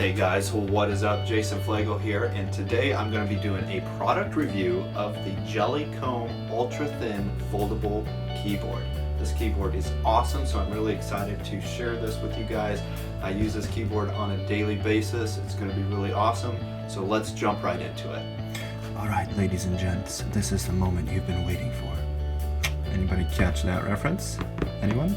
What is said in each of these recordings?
Hey guys, well, what is up? Jason Fleagle here, and today I'm going to be doing a product review of the Jellycomb Ultra Thin Foldable Keyboard. This keyboard is awesome, so I'm really excited to share this with you guys. I use this keyboard on a daily basis. It's going to be really awesome, so let's jump right into it. Alright, ladies and gents, this is the moment you've been waiting for. Anybody catch that reference? Anyone?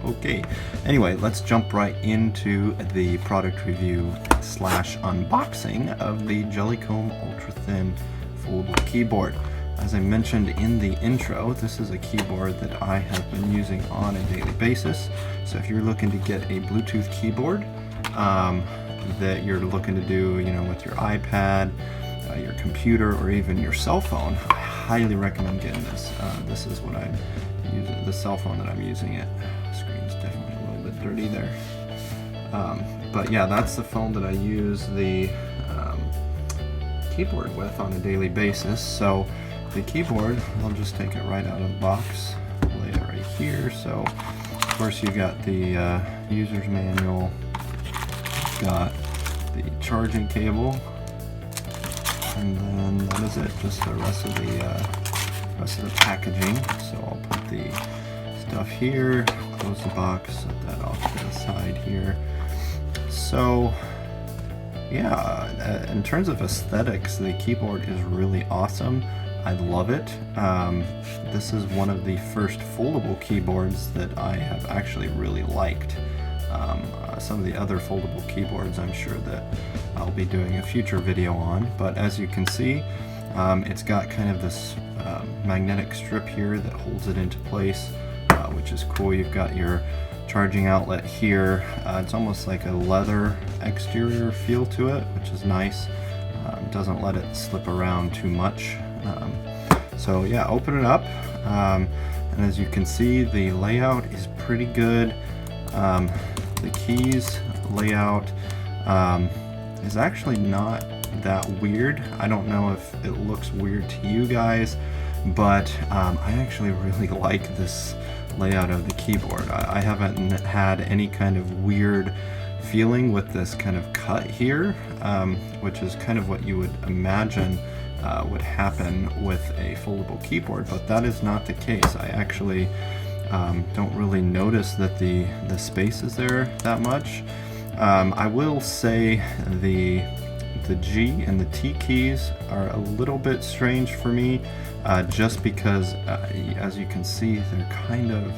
Okay, anyway, let's jump right into the product review slash unboxing of the Jellycomb Ultra Thin Foldable Keyboard. As I mentioned in the intro, this is a keyboard that I have been using on a daily basis. So if you're looking to get a Bluetooth keyboard that you're looking to do, with your iPad, your computer, or even your cell phone, I highly recommend getting this. This is what I'm using, the cell phone that I'm using it. Screen's definitely a little bit dirty there. But yeah, that's the phone that I use the keyboard with on a daily basis. So the keyboard, I'll just take it right out of the box, lay it right here. So of course you've got the user's manual, got the charging cable, and then that is it, just the rest of the packaging. So I'll put the stuff here, close the box, set that off to the side here. So yeah, in terms of aesthetics, the keyboard is really awesome. I love it. This is one of the first foldable keyboards that I have actually really liked. Some of the other foldable keyboards I'm sure that I'll be doing a future video on, but as you can see, it's got kind of this magnetic strip here that holds it into place, which is cool. You've got your charging outlet here. It's almost like a leather exterior feel to it, which is nice. Doesn't let it slip around too much. So yeah, open it up, and as you can see, the layout is pretty good. The keys layout is actually not that weird. I don't know if it looks weird to you guys, but I actually really like this layout of the keyboard. I haven't had any kind of weird feeling with this kind of cut here, which is kind of what you would imagine would happen with a foldable keyboard, but that is not the case. I actually don't really notice that the space is there that much. I will say the G and the T keys are a little bit strange for me, just because as you can see, they're kind of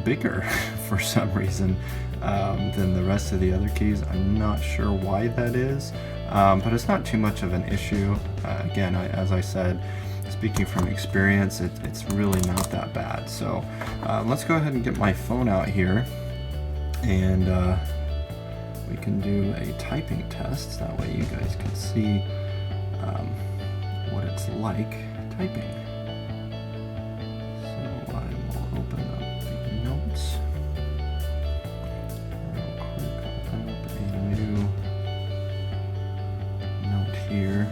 bigger for some reason than the rest of the other keys. I'm not sure why that is, but it's not too much of an issue. Again, as I said, speaking from experience, it's really not that bad. So let's go ahead and get my phone out here, and we can do a typing test. That way you guys can see what it's like typing. So I will open up the notes real quick. Open up a new note here.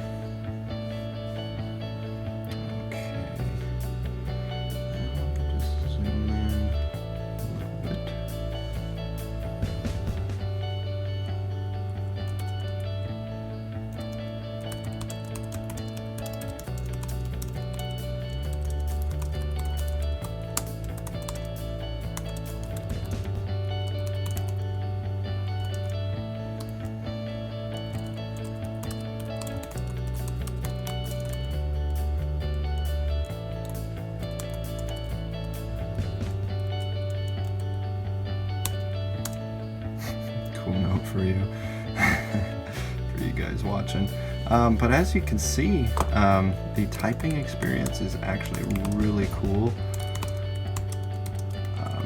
Cool note for you, for you guys watching. But as you can see, the typing experience is actually really cool.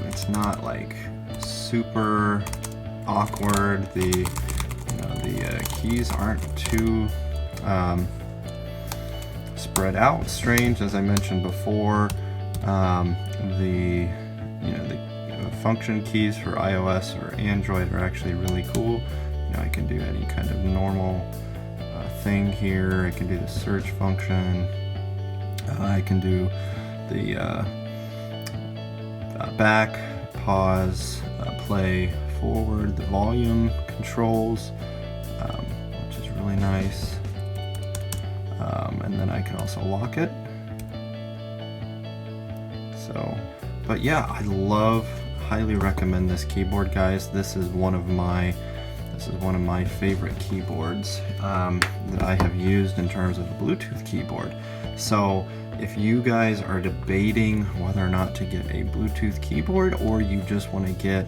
It's not like super awkward. The keys aren't too spread out strange, as I mentioned before. The function keys for iOS or Android are actually really cool. I can do any kind of normal thing here. I can do the search function. I can do the back, pause, play, forward, the volume controls, which is really nice. And then I can also lock it. So, but yeah, highly recommend this keyboard, guys. This is one of my favorite keyboards that I have used in terms of a Bluetooth keyboard. So if you guys are debating whether or not to get a Bluetooth keyboard, or you just want to get,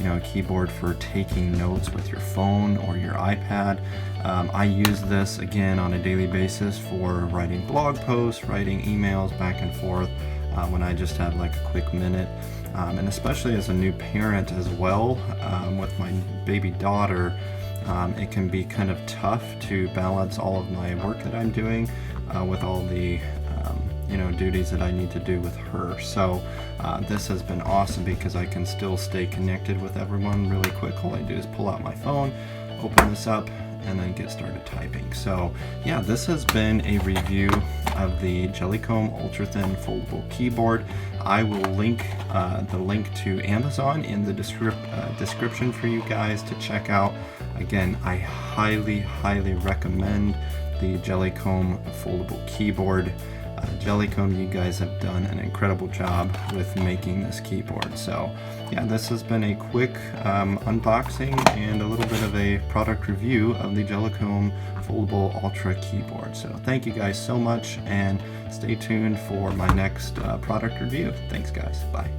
a keyboard for taking notes with your phone or your iPad, I use this again on a daily basis for writing blog posts, writing emails back and forth when I just have like a quick minute. And especially as a new parent as well, with my baby daughter, it can be kind of tough to balance all of my work that I'm doing with all the duties that I need to do with her. So this has been awesome because I can still stay connected with everyone really quick. All I do is pull out my phone, open this up, and then get started typing. So yeah, this has been a review of the Jellycomb Ultra Thin Foldable Keyboard. I will link the link to Amazon in the description for you guys to check out. Again, I highly recommend the Jellycomb Foldable Keyboard. Jellycomb, you guys have done an incredible job with making this keyboard. So yeah, this has been a quick unboxing and a little bit of a product review of the Jellycomb Foldable Ultra Keyboard. So thank you guys so much, and stay tuned for my next product review. Thanks guys, bye.